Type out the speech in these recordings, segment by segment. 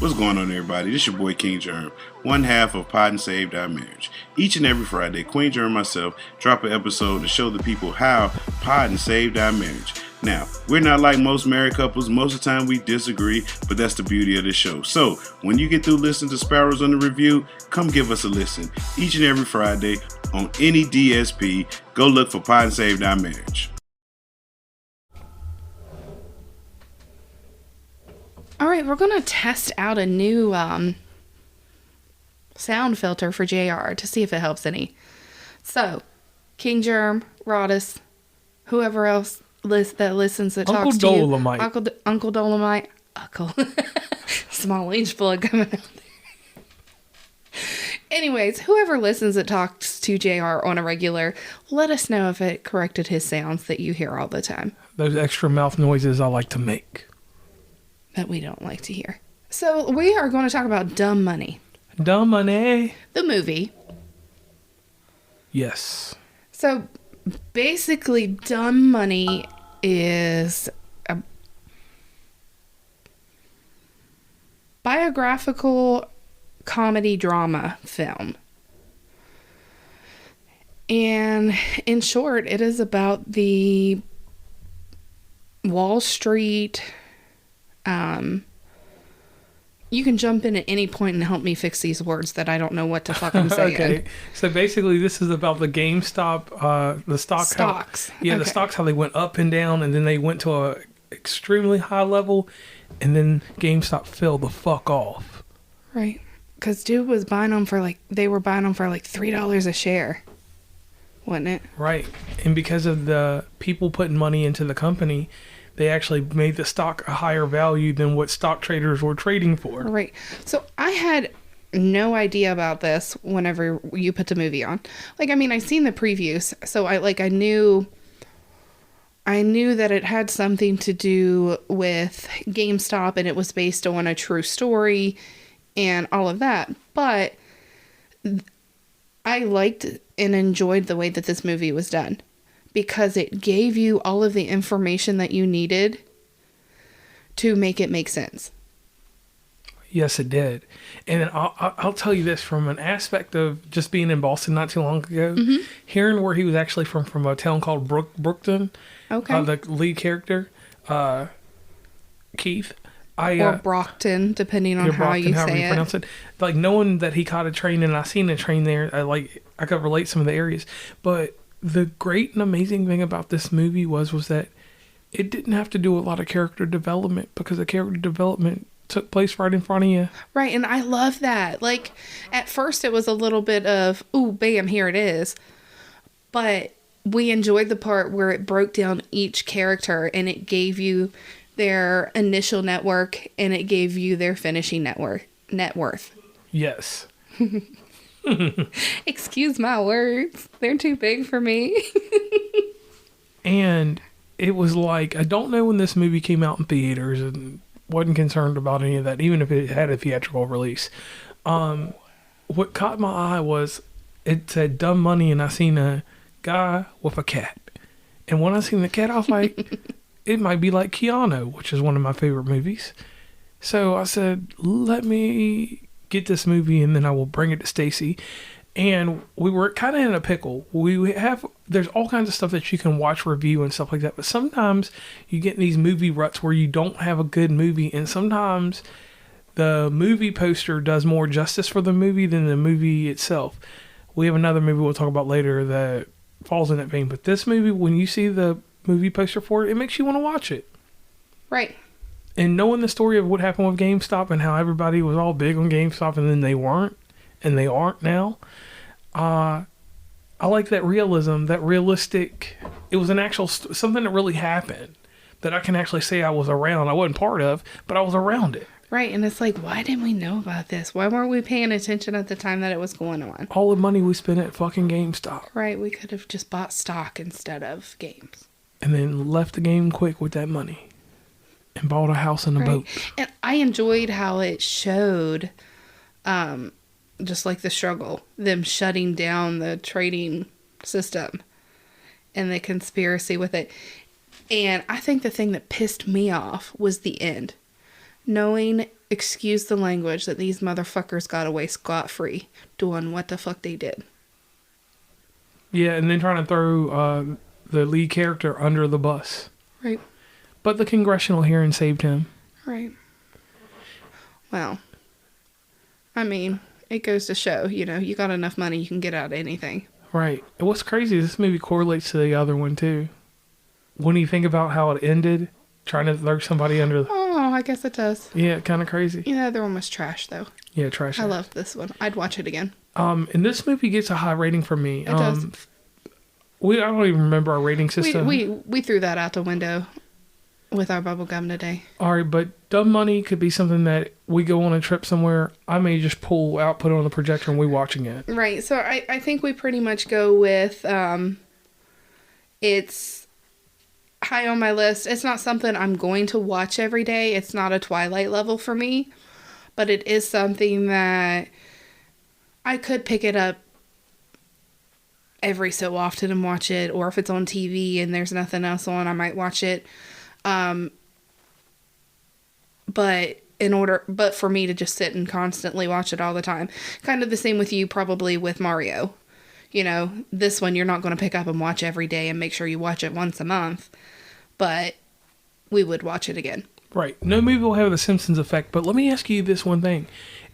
What's going on, everybody? This your boy King Germ, one half of Pod and Saved Our Marriage. Each and every Friday, Queen Germ and myself drop an episode to show the people how Pod and Saved Our Marriage. Now, we're not like most married couples. Most of the time we disagree, but that's the beauty of the show. So, when you get through listening to Sparrows on the Review, come give us a listen. Each and every Friday on any DSP, go look for Pod and Saved Our Marriage. All right, we're going to test out a new sound filter for JR to see if it helps any. So, King Germ, Rodis, whoever else that listens that Uncle talks to Dolomite. you. Uncle Dolomite. Uncle. Small H blood coming out there. Anyways, whoever listens that talks to JR on a regular, let us know if it corrected his sounds that you hear all the time. Those extra mouth noises I like to make. That we don't like to hear. So we are going to talk about Dumb Money. Dumb Money. The movie. Yes. So basically, Dumb Money is a biographical comedy drama film. And in short, it is about the Wall Street. You can jump in at any point and help me fix these words that I don't know what the fuck I'm saying. Okay. So basically this is about the GameStop, the stocks. The stocks, how they went up and down and then they went to a extremely high level and then GameStop fell the fuck off. Right. Because dude was buying them for they were buying them for $3 a share. Wasn't it? Right. And because of the people putting money into the company, they actually made the stock a higher value than what stock traders were trading for. Right. So I had no idea about this whenever you put the movie on. I've seen the previews, so I knew that it had something to do with GameStop and it was based on a true story and all of that. But I liked and enjoyed the way that this movie was done, because it gave you all of the information that you needed to make it make sense. Yes, it did. And I'll tell you this, from an aspect of just being in Boston not too long ago, hearing where he was actually from a town called Brookton, the lead character, Keith. Or Brockton, depending on how you say it. Pronounce it. Knowing that he caught a train, and I seen a train there, I could relate some of the areas. But the great and amazing thing about this movie was that it didn't have to do a lot of character development, because the character development took place right in front of you. Right, and I love that. At first it was a little bit of, ooh, bam, here it is. But we enjoyed the part where it broke down each character and it gave you their initial network and it gave you their finishing net worth. Yes. Excuse my words. They're too big for me. And it was I don't know when this movie came out in theaters and wasn't concerned about any of that, even if it had a theatrical release. What caught my eye was it said Dumb Money, and I seen a guy with a cat. And when I seen the cat, I was like, it might be like Keanu, which is one of my favorite movies. So I said, let me get this movie and then I will bring it to Stacy. And we were kind of in a pickle. There's all kinds of stuff that you can watch, review and stuff like that. But sometimes you get in these movie ruts where you don't have a good movie. And sometimes the movie poster does more justice for the movie than the movie itself. We have another movie we'll talk about later that falls in that vein. But this movie, when you see the movie poster for it, it makes you want to watch it. Right. And knowing the story of what happened with GameStop and how everybody was all big on GameStop and then they weren't, and they aren't now. I like that realism, that realistic. It was an actual something that really happened that I can actually say I was around. I wasn't part of, but I was around it. Right, and it's why didn't we know about this? Why weren't we paying attention at the time that it was going on? All the money we spent at fucking GameStop. Right, we could have just bought stock instead of games. And then left the game quick with that money. And bought a house and a boat. And I enjoyed how it showed, just the struggle, them shutting down the trading system and the conspiracy with it. And I think the thing that pissed me off was the end. knowing, excuse the language, that these motherfuckers got away scot-free doing what the fuck they did. Yeah, and then trying to throw the lead character under the bus. Right. But the congressional hearing saved him. Right. Well, I mean, it goes to show, you got enough money, you can get out of anything. Right. And what's crazy is this movie correlates to the other one, too. When you think about how it ended, trying to throw somebody under... Oh, I guess it does. Yeah, kind of crazy. The other one was trash, though. Yeah, trash. I loved this one. I'd watch it again. And this movie gets a high rating from me. It does. I don't even remember our rating system. We threw that out the window with our bubble gum today. All right, but Dumb Money could be something that we go on a trip somewhere. I may just pull out, put it on the projector, and we watching it. Right. So I think we pretty much go with it's high on my list. It's not something I'm going to watch every day. It's not a Twilight level for me, but it is something that I could pick it up every so often and watch it, or if it's on TV and there's nothing else on, I might watch it. But for me to just sit and constantly watch it all the time, kind of the same with you, probably with Mario. This one you're not going to pick up and watch every day and make sure you watch it once a month, but we would watch it again. Right. No movie will have the Simpsons effect, but let me ask you this one thing.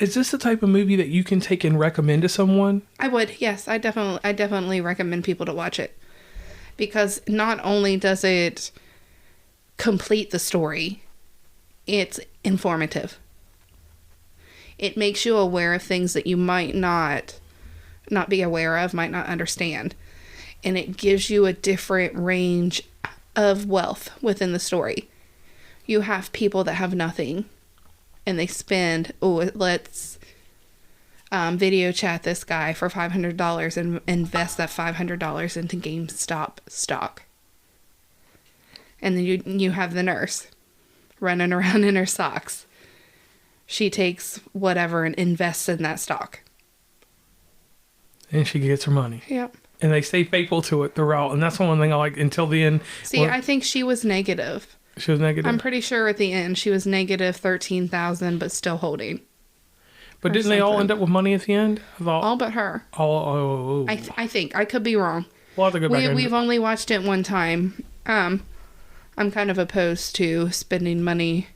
Is this the type of movie that you can take and recommend to someone? I would, yes. I definitely recommend people to watch it. Because not only does it complete the story, it's informative. It makes you aware of things that you might not be aware of, might not understand. And it gives you a different range of wealth within the story. You have people that have nothing, and they spend, let's video chat this guy for $500 and invest that $500 into GameStop stock. And then you have the nurse running around in her socks. She takes whatever and invests in that stock. And she gets her money. Yep. And they stay faithful to it throughout. And that's one thing I like until the end. See, I think she was negative. She was negative? I'm pretty sure at the end she was negative 13,000, but still holding. But didn't they all end up with money at the end? All but her. I think. I could be wrong. We'll have to go back. We've only watched it one time. I'm kind of opposed to spending money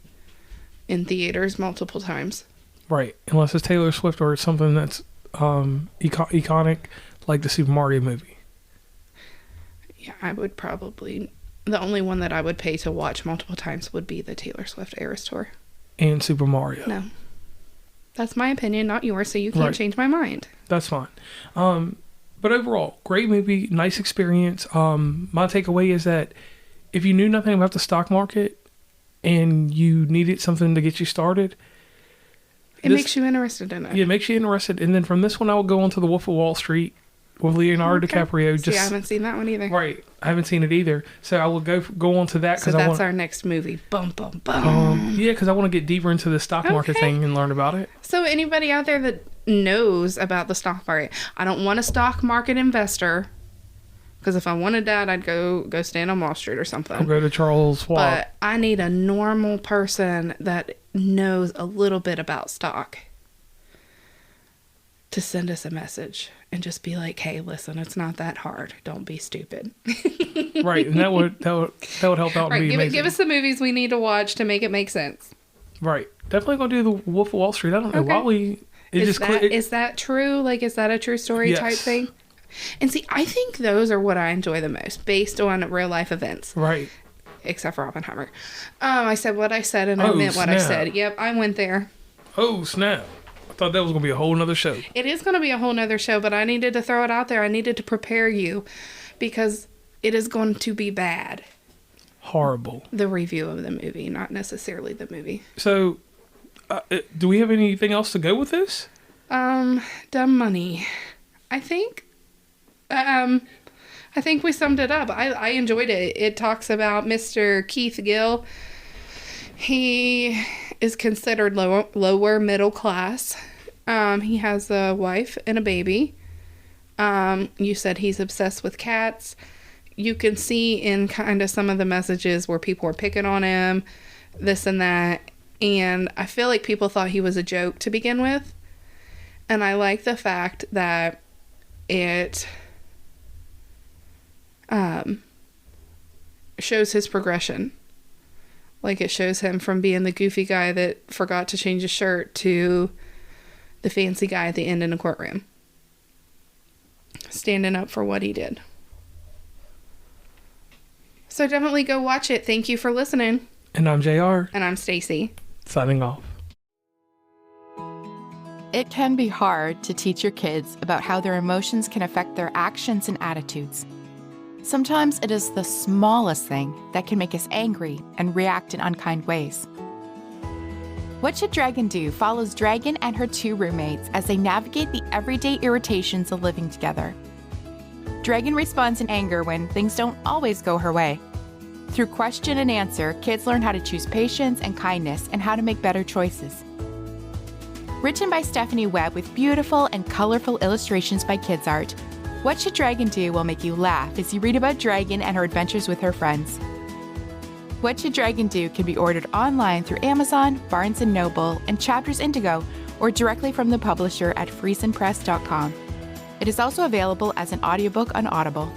in theaters multiple times. Right. Unless it's Taylor Swift or something that's iconic, like the Super Mario movie. Yeah, I would probably... The only one that I would pay to watch multiple times would be the Taylor Swift Eras Tour. And Super Mario. No. That's my opinion, not yours, so you can't change my mind. That's fine. But overall, great movie, nice experience. My takeaway is that if you knew nothing about the stock market and you needed something to get you started... It makes you interested in it. Yeah, it makes you interested. And then from this one, I will go on to The Wolf of Wall Street with Leonardo DiCaprio. See, I haven't seen that one either. Right. I haven't seen it either. So I will go on to that. So that's our next movie. Bum, bum, bum. Yeah, because I want to get deeper into the stock market thing and learn about it. So anybody out there that knows about the stock market, I don't want a stock market investor, because if I wanted that, I'd go stand on Wall Street or something. I'll go to Charles Schwab. But I need a normal person that knows a little bit about stock to send us a message and just be like, hey, listen, it's not that hard. Don't be stupid. Right. And that would help out. Right. Be give us the movies we need to watch to make it make sense. Right. Definitely gonna do The Wolf of Wall Street. I don't know why we... Is that true? Like, is that a true story type thing? And see, I think those are what I enjoy the most, based on real life events. Right. Except for Oppenheimer. I said what I said, and I meant what I said. Yep, I went there. Oh, snap. I thought that was going to be a whole nother show. It is going to be a whole nother show, but I needed to throw it out there. I needed to prepare you, because it is going to be bad. Horrible. The review of the movie, not necessarily the movie. So, do we have anything else to go with this? Dumb Money. I think we summed it up. I enjoyed it. It talks about Mr. Keith Gill. He is considered lower middle class. He has a wife and a baby. You said he's obsessed with cats. You can see in kind of some of the messages where people are picking on him, this and that. And I feel like people thought he was a joke to begin with. And I like the fact that it shows his progression. Like, it shows him from being the goofy guy that forgot to change his shirt to the fancy guy at the end in a courtroom, standing up for what he did. So definitely go watch it. Thank you for listening. And I'm JR. And I'm Stacy. Signing off. It can be hard to teach your kids about how their emotions can affect their actions and attitudes. Sometimes it is the smallest thing that can make us angry and react in unkind ways. What Should Dragon Do follows Dragon and her 2 roommates as they navigate the everyday irritations of living together. Dragon responds in anger when things don't always go her way. Through question and answer, kids learn how to choose patience and kindness and how to make better choices. Written by Stephanie Webb with beautiful and colorful illustrations by Kids Art, What Should Dragon Do will make you laugh as you read about Dragon and her adventures with her friends. What Should Dragon Do can be ordered online through Amazon, Barnes & Noble, and Chapters Indigo, or directly from the publisher at friesenpress.com. It is also available as an audiobook on Audible.